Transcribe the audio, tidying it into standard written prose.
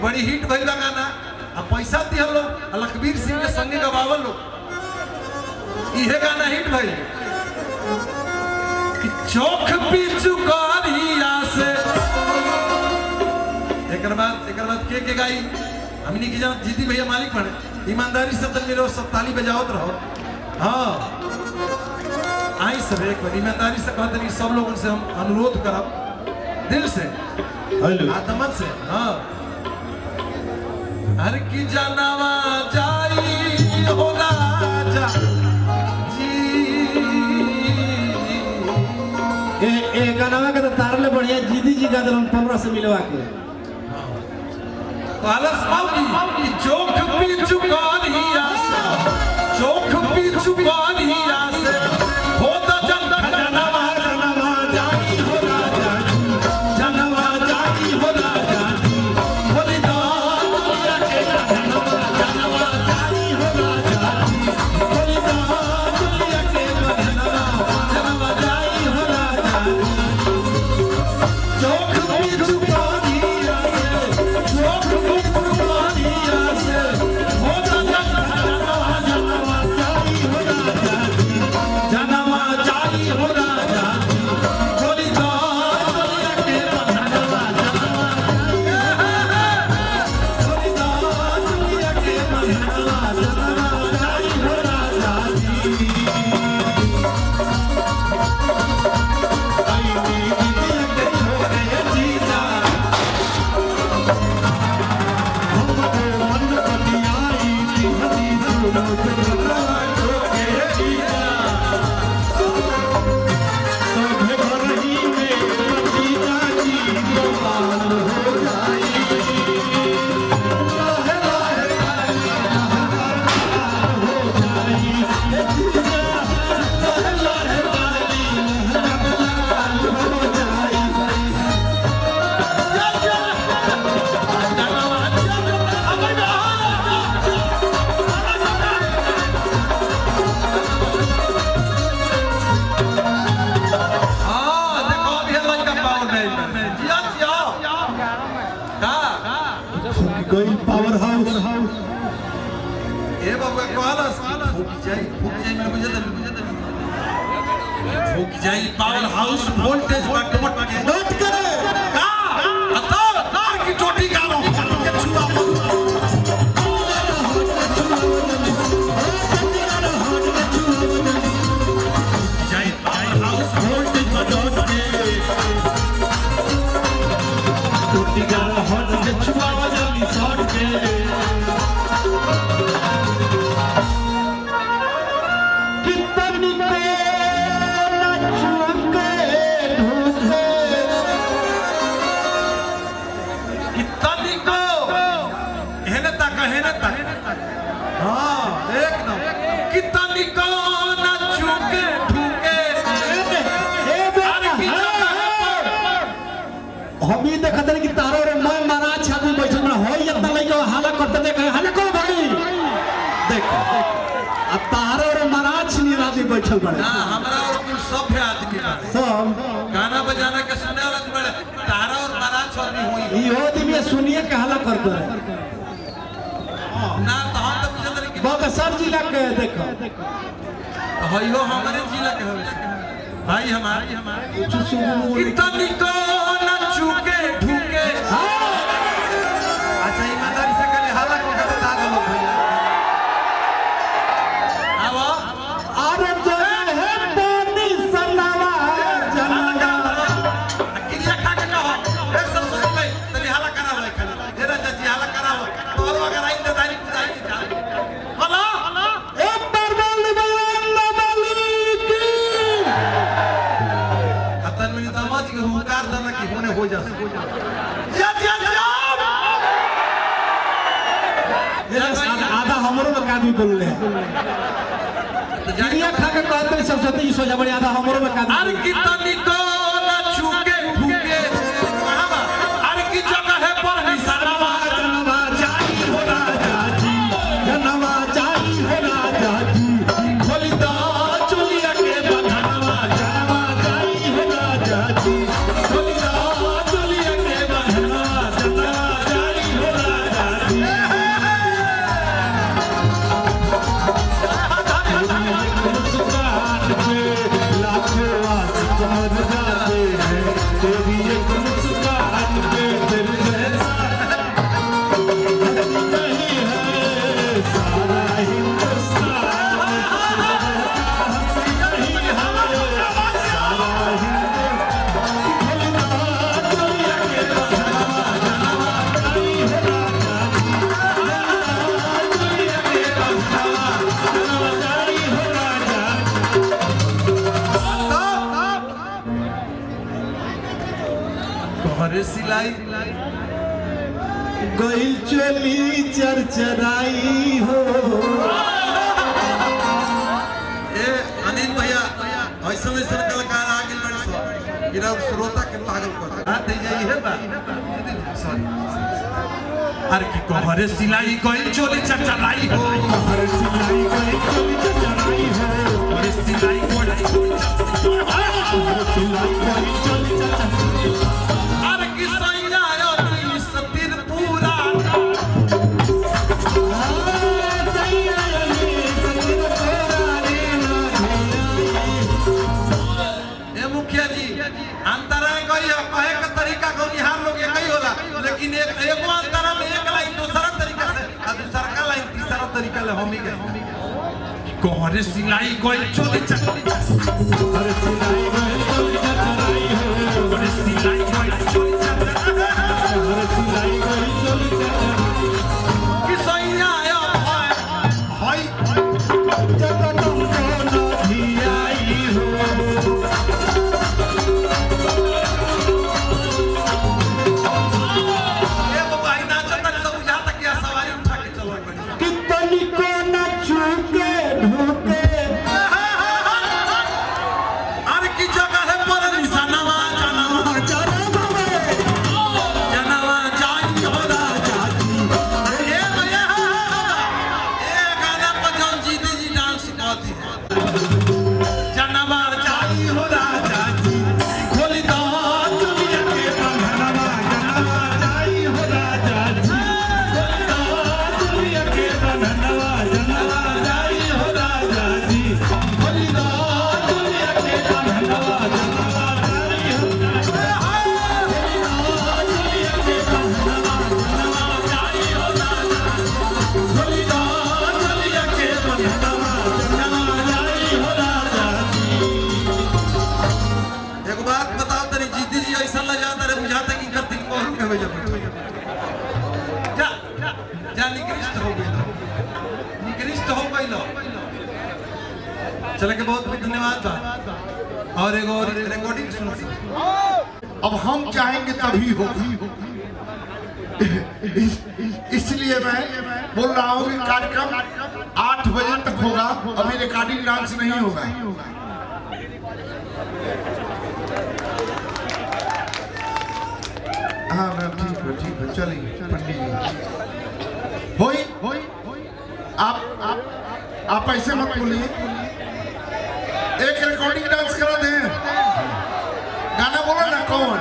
बड़ी हिट भइल बा गाना आ पैसा दिहल लोग लखबीर सिंह के संगे गवावल लोग इहे गाना हिट भइल कि चोख पिचु करिया से एकर बाद के गाई हमनी की जान जीती भैया मालिक बने ईमानदारी से तन मेरो सब ताली बजावत रहो हां आई सब एक बार ईमानदारी से कहते हैं सब लोगों से हम अनुरोध करब दिल से आत्मन से हां हर की जानवा जाई हो राजा जी ए गाना के तो तारले बढ़िया जीदी जी गा दलन 15 से मिलवा के पालस की चोख पिचु कालिया से चोख पिचु कालिया से होता जन जनवा जाई हो राजा जनवा जाई हो राजा बोली दो दुनिया के जनवा जाई हो राजा बोली दो दुनिया के जनवा जाई हो राजा चोख पिचु कालिया से चोख पावर हाउस वोल्टेज बटमट के नोट करे का अतो तार की चोटी गालो के छुआ जाई पावर हाउस वोल्टेज बटमट के चोटी गालो हट के छुआ जल्दी शॉट के हम ये देखते हैं कि तारो रे मैं मारा छाती बैठल में हो इतना लइका हाला करते देख हाला को भाई देख अब तारो रे मारा छनी राती बैठल बड़े ना हमरा और कुल सब है आदमी सब गाना बजाना के सुने वाला बड़े तारा और मारा छोड़ी हुई इहो दिमे सुनिए के हाला करते ना तो हम तो बुझत रही बक्सर जिला के देखो हइयो हमारे जिला के हवे भाई हमारे कितनी को न चुके ढूके अच्छा ईमानदारी से करे हाला को बता दो लोग भैया आवा अरे जो है पानी सनावा जनागा किलिया खा के कहो ए सब सुन ले तनी हाला कराओ खाली तेरा चाची हाला कराओ और अगर आई तो दानी कुदाई हेलो एक बार बोल दे हुकार दाना की होने हो जा आधा हमरो में कादी बोल ले दुनिया खा के कहते सब सती सोजा बड़ी आधा हमरो में कादी अरे कितनी को ना छूके भूके अरे की जगह है पर निशानवा जनवा जाई हो राजा जी जनवा जाई हो राजा जी खोली दा चुलिया के बधनवा जनवा जाई हो राजा जी खोली दा चुलिया के बधनवा जनवा जाई हो राजा सिलाई गई चली चरचराई हो। ए अनिल भैया ऐसा ऐसा कलाकार आ गेल बड़े सो इरा श्रोता के पागल कर हां दे जाई है बा सॉरी अरे की कहरे सिलाई गई चली चरचराई हो कहरे सिलाई गई चली चरचराई हो। कहरे सिलाई गई चली चरचराई अरे की सैया आयो इस तीर पूरा मुखिया जी अंतरा कही कहे का तरीका को निहार लोग एक ही होला लेकिन एक एगो अंतरा में एक लाइन दूसरा तरीका से और दूसरा का लाइन तीसरा तरीका ले हम ही गए कहरे सिलाई कोई चोली चली कहरे सिलाई गई चली चरचराई हो। कहरे सिलाई कोई चोली चली कहरे सिलाई गई चली चरचराई कि सैया आया हाय जगत को नदी आई हो। ये भाई नाचता सब बुझाता कि सवारी उठा के चलो कितनी को न छूके ढूके अरे की जगह है पर निशानवा जनवा जनवा जाई हो राजा जी। ए भैया ए गाना पर जौन जीती जी डांस करती है जनवा जाई हो राजा जी खोली दो दुनिया के जनवा जनवा जाई हो राजा जी। खोली दो दुनिया के जनवा जनवा जाई हो राजा जी। खोली दो दुनिया के जनवा जनवा जाई हो खोली दो दुनिया के जनवा जाई हो राजा जी एक बात बताओ तेरी जीती जी ऐसा लग जाता रे बुझाता कि करती को कहवे जब जा जा निकृष्ट हो गई लो चले के बहुत बहुत धन्यवाद बा और एगो रिकॉर्डिंग सुनती अब हम चाहेंगे तभी होगी। इसलिए मैं बोल रहा हूँ कि कार्यक्रम 8 बजे तक होगा, अभी रिकॉर्डिंग डांस नहीं होगा। हाँ मैम ठीक है चलिए पंडित जी होई आप ऐसे मत बोलिए, एक रिकॉर्डिंग डांस करा दें। गाना बोलो ना कौन